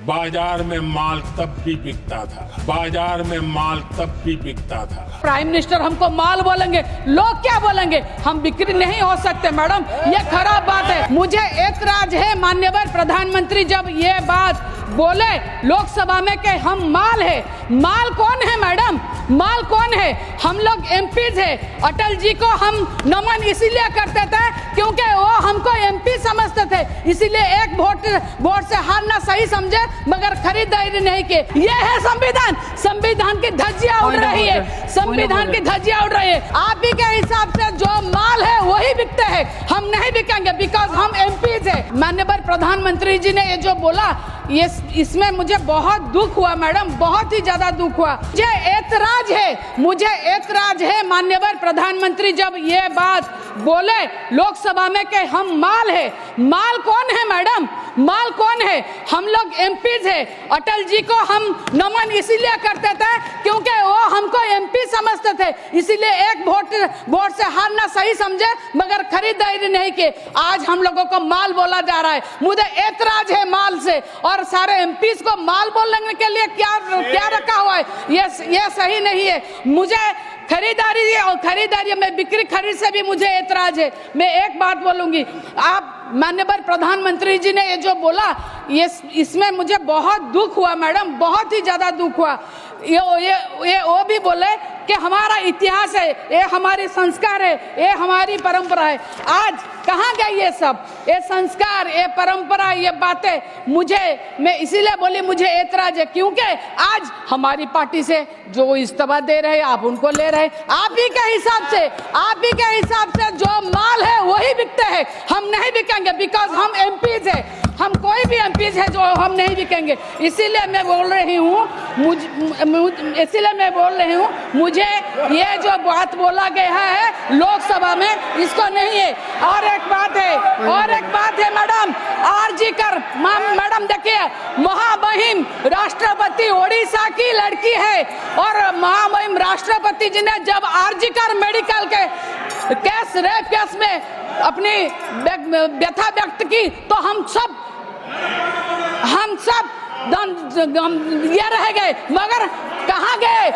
बाजार में माल तब भी बिकता था, बाजार में माल तब भी बिकता था। प्राइम मिनिस्टर हमको माल बोलेंगे, लोग क्या बोलेंगे? हम बिक्री नहीं हो सकते मैडम, ये खराब बात है। मुझे एतराज है माननीय प्रधानमंत्री जब ये बात बोले लोकसभा में कि हम माल है। माल कौन है मैडम? माल कौन है? हम लोग एमपीज है। अटल जी को हम नमन इसीलिए करते थे क्योंकि वो हमको एमपी समझते थे, इसीलिए एक वोट से हारना सही समझे मगर खरीदारी नहीं की। ये है संविधान। संविधान की धज्जियां उड़ रही है, संविधान की धज्जियां उड़ रही है। आप ही के हिसाब से जो माल है वही बिकते हैं, हम नहीं बिकेंगे बिकॉज हम एमपीज है। माननीय प्रधानमंत्री जी ने ये जो बोला ये इसमें मुझे बहुत दुख हुआ मैडम, बहुत ही ज्यादा दुख हुआ। मुझे एतराज है माननीय प्रधानमंत्री जब ये बात बोले लोकसभा में कि हम माल है। माल कौन है मैडम? माल कौन है? हम लोग एमपीज है। अटल जी को हम नमन इसीलिए करते थे क्योंकि वो हमको एमपी समझते थे, इसीलिए एक वोट से हारना सही समझे मगर खरीदारी नहीं की। आज हम लोगों को माल बोला जा रहा है, मुझे एतराज है माल से। और सारे एमपीज को माल बोलने के लिए क्या रखा हुआ है? ये सही नहीं है। मुझे खरीदारी में बिक्री खरीद से भी मुझे एतराज है। मैं एक बात बोलूंगी, आप माननीय प्रधानमंत्री जी ने ये जो बोला ये इसमें मुझे बहुत दुख हुआ मैडम, बहुत ही ज्यादा दुख हुआ। ये वो भी बोले कि हमारा इतिहास है, ये हमारे संस्कार है, ये हमारी परंपरा है। आज कहाँ गए ये सब? ये संस्कार, ये परंपरा, ये बातें मैं इसीलिए बोली मुझे एतराज है क्योंकि आज हमारी पार्टी से जो इस्तीफा दे रहे हैं आप उनको ले रहे हैं। आप ही के हिसाब से जो माल है वही बिकते हैं, हम नहीं बिकेंगे बिकॉज हम एमपीज है। हम कोई भी एमपीज है जो हम नहीं बिकेंगे। इसीलिए मैं बोल रही हूँ मुझे ये जो बात बोला गया है लोकसभा में इसको नहीं है। और एक बात है मैडम, आरजी कर मैडम देखिए, महामहिम राष्ट्रपति ओडिशा की लड़की है और महामहिम राष्ट्रपति जी ने जब आरजी कर मेडिकल के रेप केस में अपनी व्यथा व्यक्त की तो हम सब ये रह गए। मगर कहाँ गए?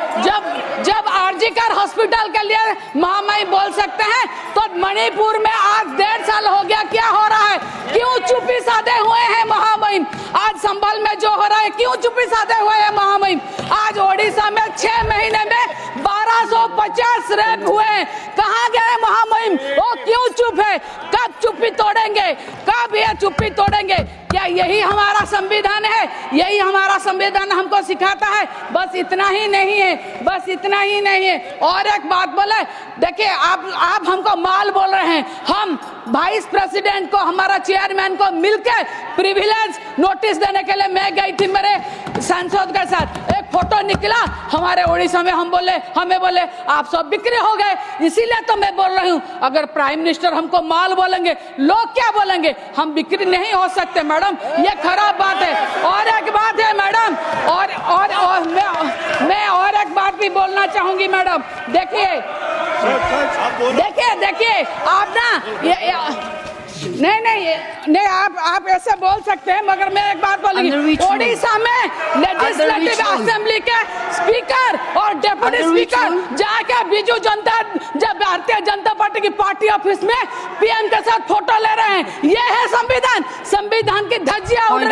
जब आरजीकर हॉस्पिटल के लिए महामहिम बोल सकते हैं तो मणिपुर में आज 1.5 साल हो गया, क्या हो रहा है? क्यों चुप्पी साधे हुए हैं महामहिम? आज संभल में जो हो रहा है क्यों चुप्पी साधे हुए हैं महामहिम? आज ओडिशा में 6 महीने में 1250 रेप हुए हैं, कहाँ गए महामहिम? वो क्यों चुप है? कब चुप्पी तोड़ेंगे? कब ये चुप्पी तोड़ेंगे? क्या यही हमारा संविधान है? यही हमारा संविधान हमको सिखाता है? बस इतना ही नहीं है। और एक बात बोले, देखिए आप हमको माल बोल रहे हैं। हम वाइस प्रेसिडेंट को, हमारा चेयरमैन को मिलकर प्रिविलेज नोटिस देने के लिए मैं गई थी मेरे सांसद के साथ। एक फोटो निकला हमारे ओडिशा में, हमें बोले आप सब बिक्री हो गए। इसीलिए तो मैं बोल रही हूँ अगर प्राइम मिनिस्टर हमको माल बोलेंगे, लोग क्या बोलेंगे? हम बिक्री नहीं हो सकते मैडम, ये खराब बात है। और एक बात है मैडम, मैं और एक बात भी बोलना चाहूंगी मैडम। देखिए आप ना नहीं आप ऐसे बोल सकते हैं मगर मैं एक बात बोलूंगी। ओडिशा में लेजिस्लेटिव असेंबली के स्पीकर और डिप्टी स्पीकर जाके भारतीय जनता पार्टी की पार्टी ऑफिस में पीएम के साथ फोटो ले रहे हैं। ये है संविधान की धज्जियां उड़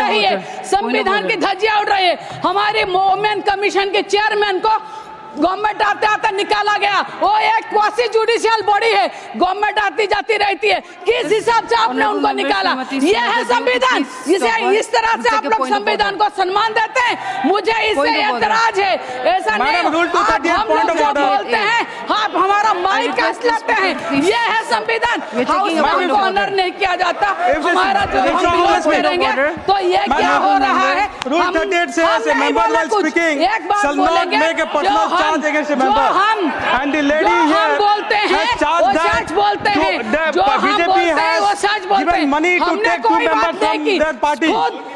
रही है। हमारी वुमेन कमीशन के चेयरमैन को गवर्नमेंट आते निकाला गया। वो एक क्वासी जुडिशियल बॉडी है, गवर्नमेंट आती जाती रहती है, किस हिसाब से आपने उनको निकाला? ये है संविधान। इस तरह से आप लोग संविधान को सम्मान देते हैं, मुझे इससे एतराज है। ऐसा नहीं, हम लोग जो बोलते हैं आप हमारा माइक काट लेते हैं। ये है संविधान, हाउस में हमको ऑनर नहीं किया जाता। हमारा जो हम विरोध करेंगे तो ये क्या हो रहा है? एक बात बोलेंगे जो हम बोलते हैं वो सच बोलते हैं, जो हम बोलते हैं वो सच बोलते हैं। हमने कोई बात नहीं की,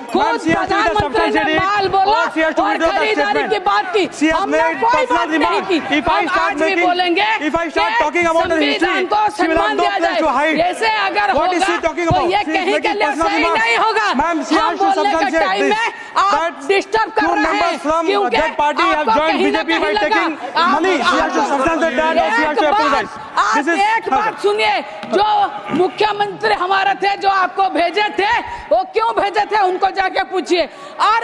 खुद प्रधानमंत्री ने माल बोला और खरीदारी की बात की, हमने कोई बात नहीं की। हम आज भी बोलेंगे संविधान को सम्मान दिया जाए। जैसे अगर होगा तो ये कहीं के लिए सही नहीं होगा। हम बोलने के टाइम में आप डिस्टर्ब कर रहे हैं क्योंकि that party have आपको joined कहीं ना BJP by कहीं taking लगा money. She has to substantiate that or she has to apologize. आप एक बात सुनिए, जो मुख्यमंत्री हमारे थे जो आपको भेजे थे वो क्यों भेजे थे उनको जाके पूछिए। और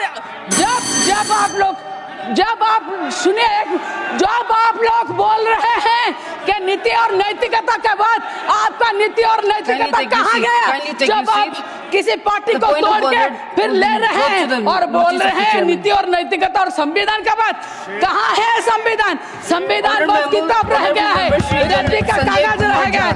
जब आप सुनिए, जब आप लोग बोल रहे हैं कि नीति और नैतिकता के बाद आपका नीति और नैतिकता कहाँ गया? जब आप किसी पार्टी को तोड़ के फिर ले रहे हैं और बोल रहे हैं नीति और नैतिकता और संविधान का बात, कहाँ है संविधान? संविधान बहुत किताब रह गया है, रद्दी का कागज रह गया है।